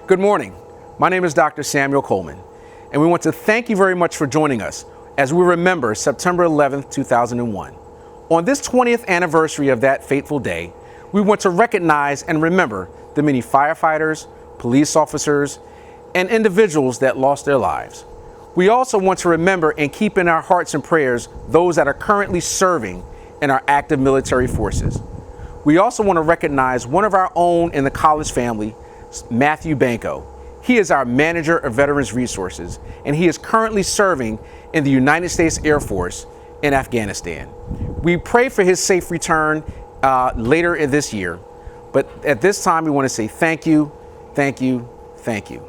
Good morning. My name is Dr. Samuel Coleman, and we want to thank you very much for joining us as we remember September 11th, 2001. On this 20th anniversary of that fateful day, we want to recognize and remember the many firefighters, police officers, and individuals that lost their lives. We also want to remember and keep in our hearts and prayers those that are currently serving in our active military forces. We also want to recognize one of our own in the college family, Matthew Banco. He is our manager of Veterans Resources, and he is currently serving in the United States Air Force in Afghanistan. We pray for his safe return later in this year, but at this time we want to say thank you, thank you, thank you.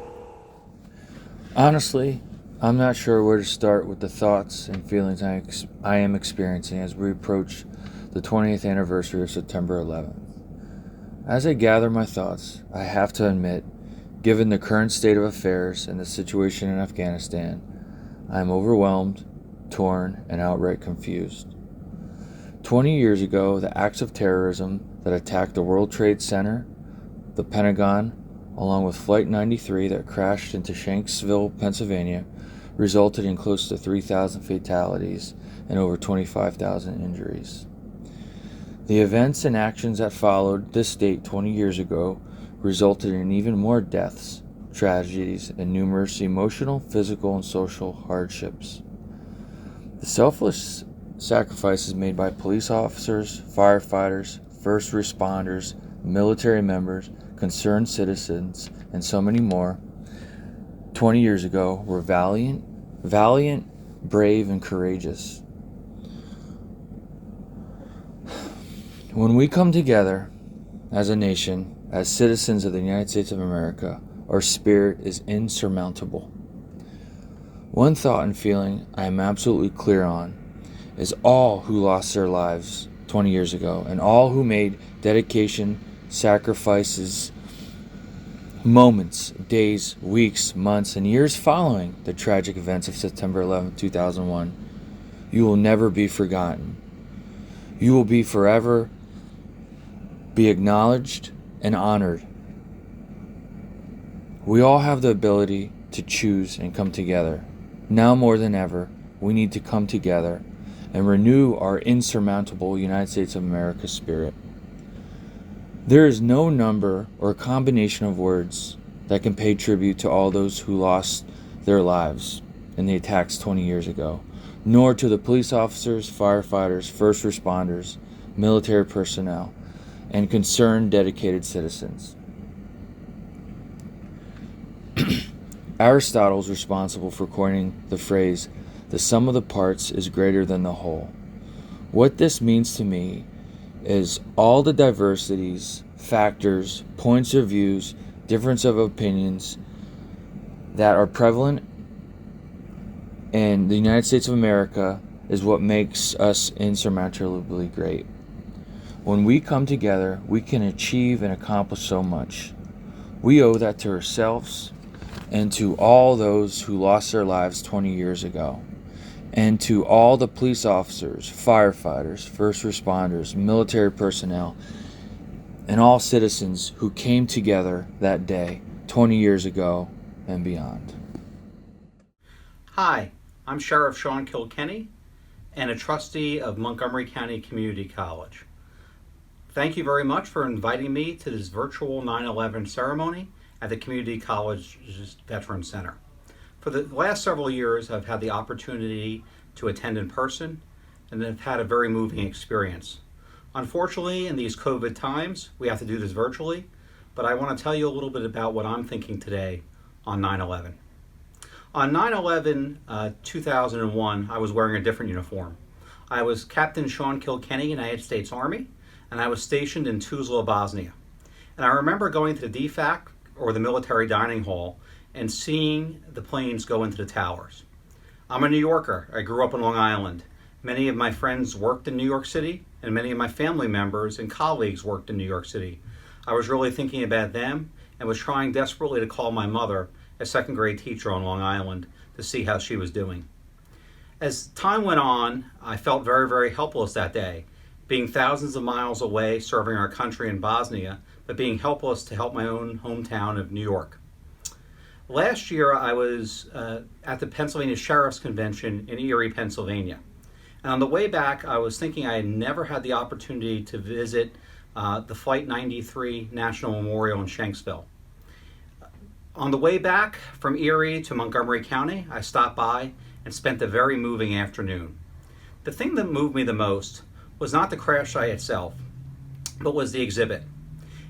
Honestly, I'm not sure where to start with the thoughts and feelings I am experiencing as we approach the 20th anniversary of September 11th. As I gather my thoughts, I have to admit, given the current state of affairs and the situation in Afghanistan, I am overwhelmed, torn, and outright confused. 20 years ago, the acts of terrorism that attacked the World Trade Center, the Pentagon, along with Flight 93 that crashed into Shanksville, Pennsylvania, resulted in close to 3,000 fatalities and over 25,000 injuries. The events and actions that followed this date 20 years ago resulted in even more deaths, tragedies, and numerous emotional, physical, and social hardships. The selfless sacrifices made by police officers, firefighters, first responders, military members, concerned citizens, and so many more 20 years ago were valiant, brave, and courageous. When we come together as a nation, as citizens of the United States of America, our spirit is insurmountable. One thought and feeling I am absolutely clear on is all who lost their lives 20 years ago and all who made dedication, sacrifices, moments, days, weeks, months, and years following the tragic events of September 11, 2001. You will never be forgotten. You will be forever be acknowledged and honored. We all have the ability to choose and come together. Now more than ever, we need to come together and renew our insurmountable United States of America spirit. There is no number or combination of words that can pay tribute to all those who lost their lives in the attacks 20 years ago, nor to the police officers, firefighters, first responders, military personnel, and concerned, dedicated citizens. Aristotle is responsible for coining the phrase, "the sum of the parts is greater than the whole." What this means to me is all the diversities, factors, points of views, difference of opinions that are prevalent in the United States of America is what makes us insurmountably great. When we come together, we can achieve and accomplish so much. We owe that to ourselves and to all those who lost their lives 20 years ago, and to all the police officers, firefighters, first responders, military personnel, and all citizens who came together that day 20 years ago and beyond. Hi, I'm Sheriff Sean Kilkenny and a trustee of Montgomery County Community College. Thank you very much for inviting me to this virtual 9/11 ceremony at the Community College's Veterans Center. For the last several years, I've had the opportunity to attend in person and have had a very moving experience. Unfortunately, in these COVID times, we have to do this virtually, but I want to tell you a little bit about what I'm thinking today on 9/11. On 9/11, 2001, I was wearing a different uniform. I was Captain Sean Kilkenny, United States Army, and I was stationed in Tuzla, Bosnia. And I remember going to the DFAC, or the military dining hall, and seeing the planes go into the towers. I'm a New Yorker. I grew up on Long Island. Many of my friends worked in New York City, and many of my family members and colleagues worked in New York City. I was really thinking about them and was trying desperately to call my mother, a second grade teacher on Long Island, to see how she was doing. As time went on, I felt very, very helpless that day, being thousands of miles away serving our country in Bosnia, but being helpless to help my own hometown of New York. Last year, I was at the Pennsylvania Sheriff's Convention in Erie, Pennsylvania. And on the way back, I was thinking I had never had the opportunity to visit the Flight 93 National Memorial in Shanksville. On the way back from Erie to Montgomery County, I stopped by and spent a very moving afternoon. The thing that moved me the most was not the crash site itself, but was the exhibit.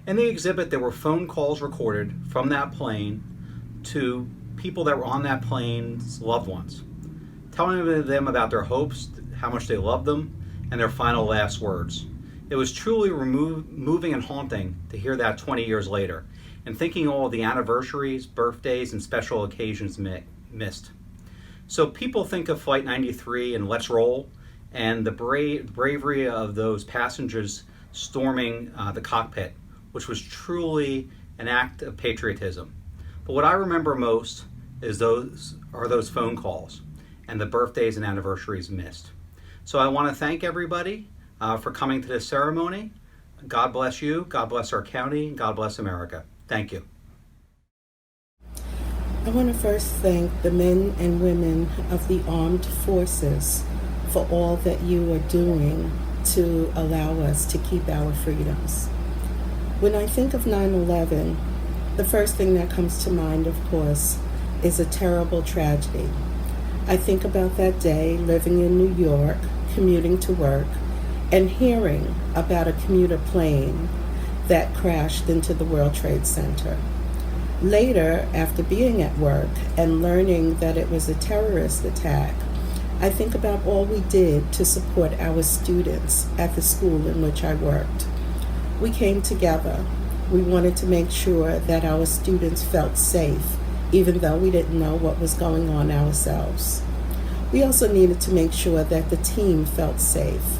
In the exhibit, there were phone calls recorded from that plane to people that were on that plane's loved ones, telling them about their hopes, how much they loved them, and their final last words. It was truly moving and haunting to hear that 20 years later, and thinking all of the anniversaries, birthdays, and special occasions missed. So people think of Flight 93 and Let's Roll, and the bravery of those passengers storming the cockpit, which was truly an act of patriotism. But what I remember most is those phone calls and the birthdays and anniversaries missed. So I want to thank everybody for coming to this ceremony. God bless you, God bless our county, and God bless America. Thank you. I want to first thank the men and women of the armed forces for all that you are doing to allow us to keep our freedoms. When I think of 9/11, the first thing that comes to mind, of course, is a terrible tragedy. I think about that day living in New York, commuting to work, and hearing about a commuter plane that crashed into the World Trade Center. Later, after being at work and learning that it was a terrorist attack, I think about all we did to support our students at the school in which I worked. We came together. We wanted to make sure that our students felt safe, even though we didn't know what was going on ourselves. We also needed to make sure that the team felt safe.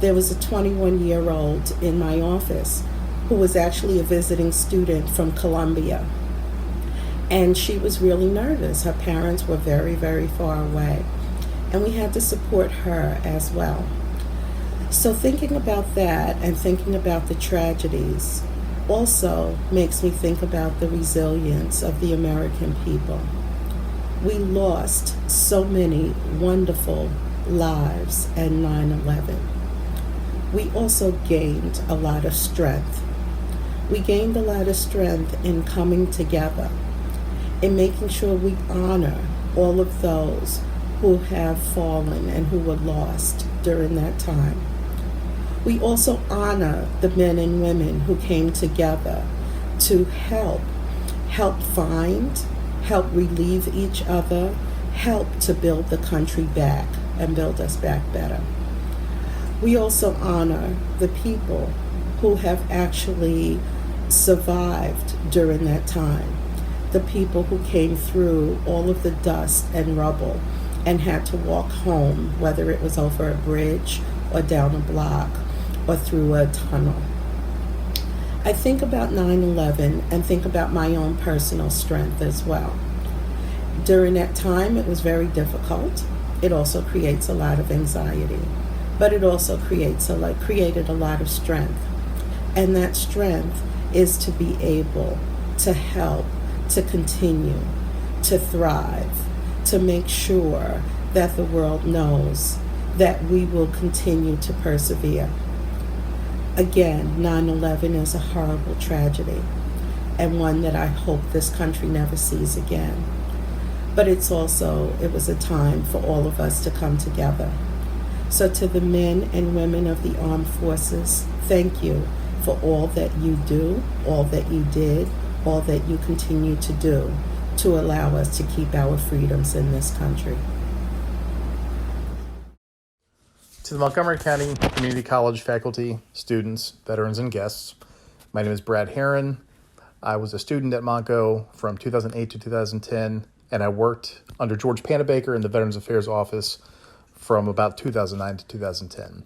There was a 21-year-old in my office who was actually a visiting student from Columbia. And she was really nervous. Her parents were very, very far away. And we had to support her as well. So thinking about that and thinking about the tragedies also makes me think about the resilience of the American people. We lost so many wonderful lives at 9/11. We also gained a lot of strength. We gained a lot of strength in coming together, in making sure we honor all of those who have fallen and who were lost during that time. We also honor the men and women who came together to help find, help relieve each other, help to build the country back and build us back better. We also honor the people who have actually survived during that time, the people who came through all of the dust and rubble and had to walk home, whether it was over a bridge or down a block or through a tunnel. I think about 9/11 and think about my own personal strength as well. During that time, it was very difficult. It also creates a lot of anxiety, but it also created a lot of strength. And that strength is to be able to help, to continue, to thrive, to make sure that the world knows that we will continue to persevere. Again, 9/11 is a horrible tragedy and one that I hope this country never sees again. But it was a time for all of us to come together. So to the men and women of the armed forces, thank you for all that you do, all that you did, all that you continue to do to allow us to keep our freedoms in this country. To the Montgomery County Community College faculty, students, veterans, and guests, my name is Brad Herron. I was a student at Monco from 2008 to 2010, and I worked under George Panabaker in the Veterans Affairs office from about 2009 to 2010.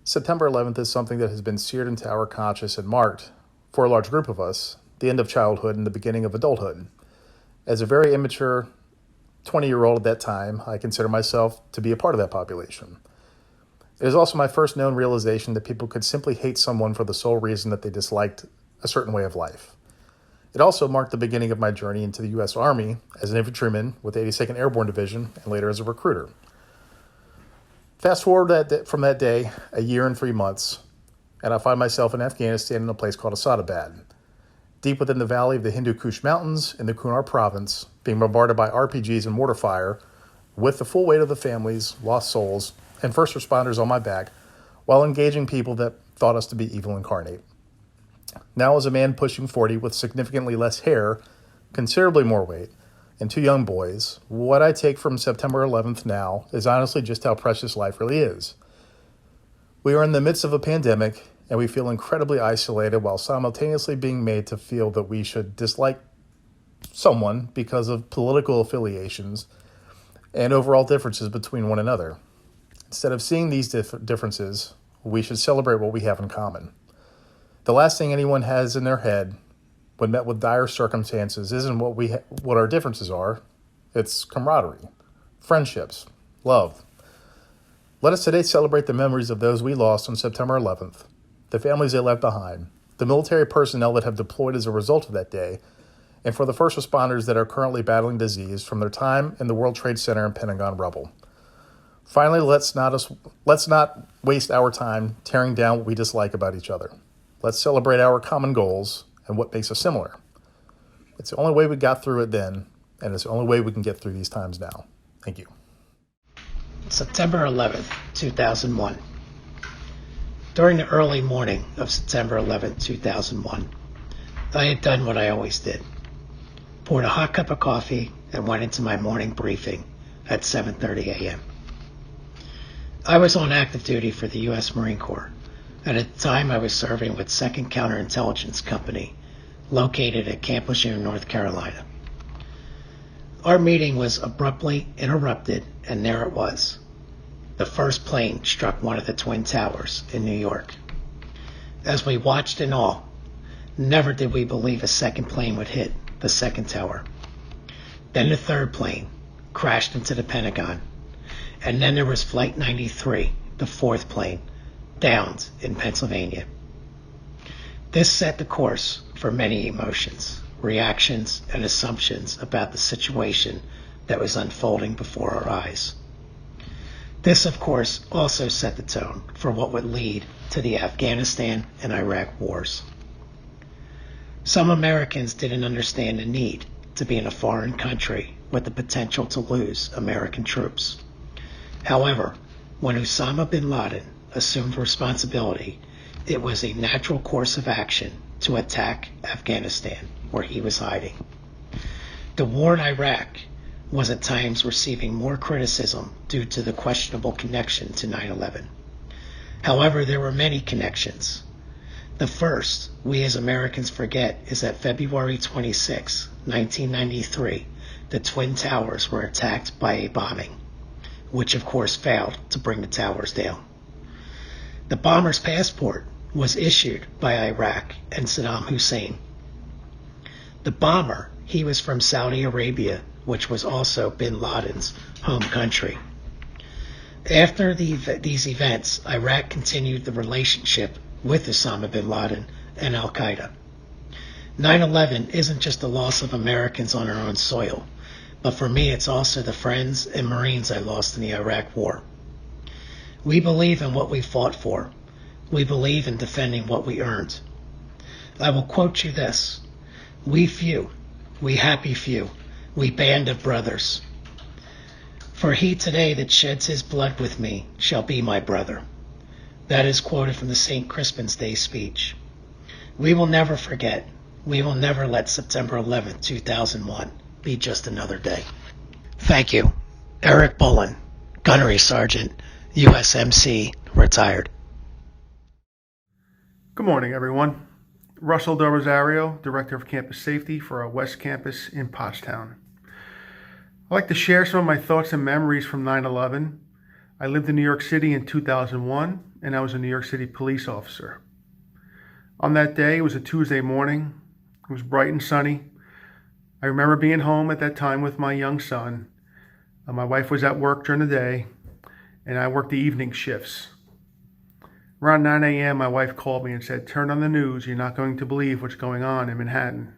September 11th is something that has been seared into our conscious and marked, for a large group of us, the end of childhood and the beginning of adulthood. As a very immature 20-year-old at that time, I consider myself to be a part of that population. It is also my first known realization that people could simply hate someone for the sole reason that they disliked a certain way of life. It also marked the beginning of my journey into the U.S. Army as an infantryman with the 82nd Airborne Division and later as a recruiter. Fast forward from that day, a year and 3 months, and I find myself in Afghanistan in a place called Asadabad, deep within the valley of the Hindu Kush Mountains in the Kunar province, being bombarded by RPGs and mortar fire, with the full weight of the families, lost souls, and first responders on my back, while engaging people that thought us to be evil incarnate. Now, as a man pushing 40 with significantly less hair, considerably more weight, and 2 young boys, what I take from September 11th now is honestly just how precious life really is. We are in the midst of a pandemic, and we feel incredibly isolated while simultaneously being made to feel that we should dislike someone because of political affiliations and overall differences between one another. Instead of seeing these differences, we should celebrate what we have in common. The last thing anyone has in their head when met with dire circumstances isn't what our differences are. It's camaraderie, friendships, love. Let us today celebrate the memories of those we lost on September 11th, the families they left behind, the military personnel that have deployed as a result of that day, and for the first responders that are currently battling disease from their time in the World Trade Center and Pentagon rubble. Finally, let's not waste our time tearing down what we dislike about each other. Let's celebrate our common goals and what makes us similar. It's the only way we got through it then, and it's the only way we can get through these times now. Thank you. September 11th, 2001. During the early morning of September 11th, 2001, I had done what I always did. Poured a hot cup of coffee and went into my morning briefing at 7:30 a.m. I was on active duty for the U.S. Marine Corps, and at the time I was serving with 2nd Counterintelligence Company, located at Camp Lejeune, North Carolina. Our meeting was abruptly interrupted, and there it was. The first plane struck one of the Twin Towers in New York. As we watched in awe, never did we believe a second plane would hit the second tower. Then the third plane crashed into the Pentagon, and then there was Flight 93, the fourth plane, downed in Pennsylvania. This set the course for many emotions, reactions, and assumptions about the situation that was unfolding before our eyes. This, of course, also set the tone for what would lead to the Afghanistan and Iraq wars. Some Americans didn't understand the need to be in a foreign country with the potential to lose American troops. However, when Osama bin Laden assumed responsibility, it was a natural course of action to attack Afghanistan, where he was hiding. The war in Iraq was at times receiving more criticism due to the questionable connection to 9/11. However, there were many connections. The first we as Americans forget is that February 26, 1993, the Twin Towers were attacked by a bombing, which of course failed to bring the towers down. The bomber's passport was issued by Iraq and Saddam Hussein. The bomber, he was from Saudi Arabia, which was also bin Laden's home country. After these events, Iraq continued the relationship with Osama bin Laden and Al-Qaeda. 9/11 isn't just the loss of Americans on our own soil, but for me it's also the friends and Marines I lost in the Iraq War. We believe in what we fought for. We believe in defending what we earned. I will quote you this: "We few, we happy few, we band of brothers. For he today that sheds his blood with me shall be my brother." That is quoted from the St. Crispin's Day speech. We will never forget. We will never let September 11th, 2001 be just another day. Thank you. Eric Bullen, Gunnery Sergeant, USMC, retired. Good morning, everyone. Russell Del Rosario, Director of Campus Safety for our West Campus in Pottstown. I'd like to share some of my thoughts and memories from 9/11. I lived in New York City in 2001, and I was a New York City police officer. On that day, it was a Tuesday morning. It was bright and sunny. I remember being home at that time with my young son. My wife was at work during the day, and I worked the evening shifts. Around 9 a.m., my wife called me and said, "Turn on the news. You're not going to believe what's going on in Manhattan."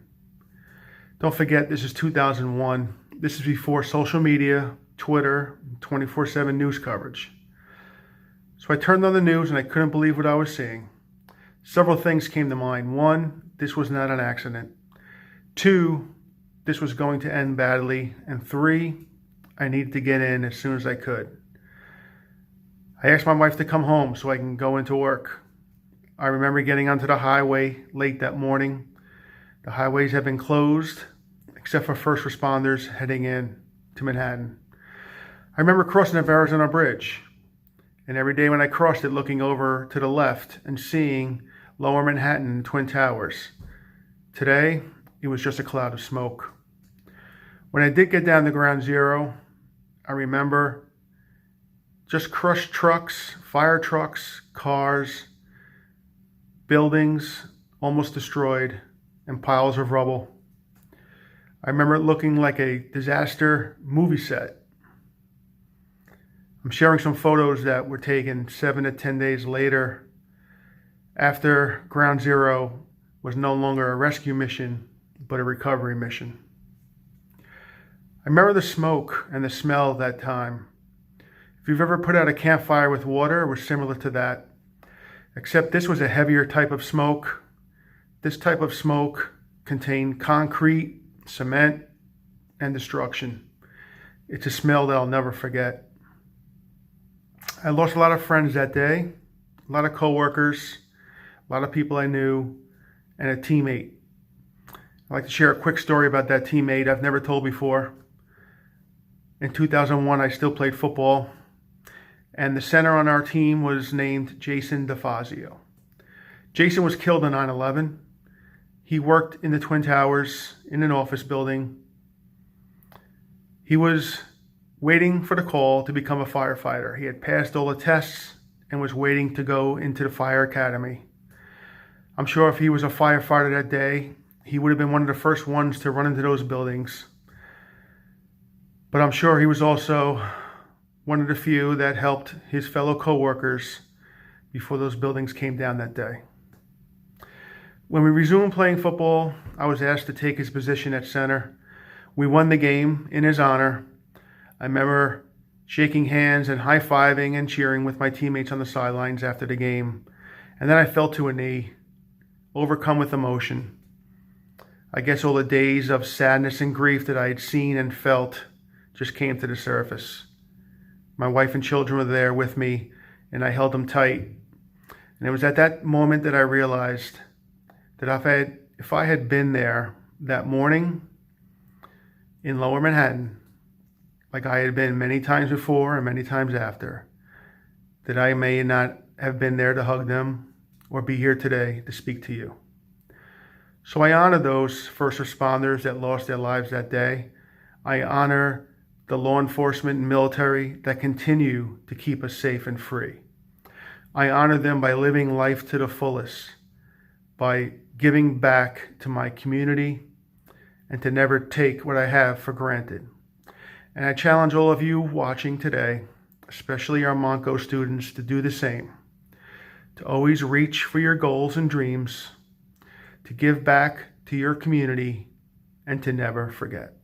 Don't forget, this is 2001. This is before social media, Twitter, 24/7 news coverage. So I turned on the news and I couldn't believe what I was seeing. Several things came to mind. One, this was not an accident. Two, this was going to end badly. And three, I needed to get in as soon as I could. I asked my wife to come home so I can go into work. I remember getting onto the highway late that morning. The highways have been closed, except for first responders heading in to Manhattan. I remember crossing the Verrazano Bridge, and every day when I crossed it, looking over to the left and seeing Lower Manhattan and Twin Towers. Today, it was just a cloud of smoke. When I did get down to Ground Zero, I remember just crushed trucks, fire trucks, cars, buildings almost destroyed, and piles of rubble. I remember it looking like a disaster movie set. I'm sharing some photos that were taken 7 to 10 days later, after Ground Zero was no longer a rescue mission, but a recovery mission. I remember the smoke and the smell of that time. If you've ever put out a campfire with water, it was similar to that, except this was a heavier type of smoke. This type of smoke contained concrete, cement, and destruction. It's a smell that I'll never forget. I lost a lot of friends that day, a lot of coworkers, a lot of people I knew, and a teammate. I'd like to share a quick story about that teammate I've never told before. In 2001, I still played football, and the center on our team was named Jason DeFazio. Jason was killed on 9/11. He worked in the Twin Towers in an office building. He was waiting for the call to become a firefighter. He had passed all the tests and was waiting to go into the fire academy. I'm sure if he was a firefighter that day, he would have been one of the first ones to run into those buildings. But I'm sure he was also one of the few that helped his fellow coworkers before those buildings came down that day. When we resumed playing football, I was asked to take his position at center. We won the game in his honor. I remember shaking hands and high-fiving and cheering with my teammates on the sidelines after the game. And then I fell to a knee, overcome with emotion. I guess all the days of sadness and grief that I had seen and felt just came to the surface. My wife and children were there with me, and I held them tight. And it was at that moment that I realized that if I had been there that morning in Lower Manhattan, like I had been many times before and many times after, that I may not have been there to hug them or be here today to speak to you. So I honor those first responders that lost their lives that day. I honor the law enforcement and military that continue to keep us safe and free. I honor them by living life to the fullest, by giving back to my community, and to never take what I have for granted. And I challenge all of you watching today, especially our Monco students, to do the same, to always reach for your goals and dreams, to give back to your community, and to never forget.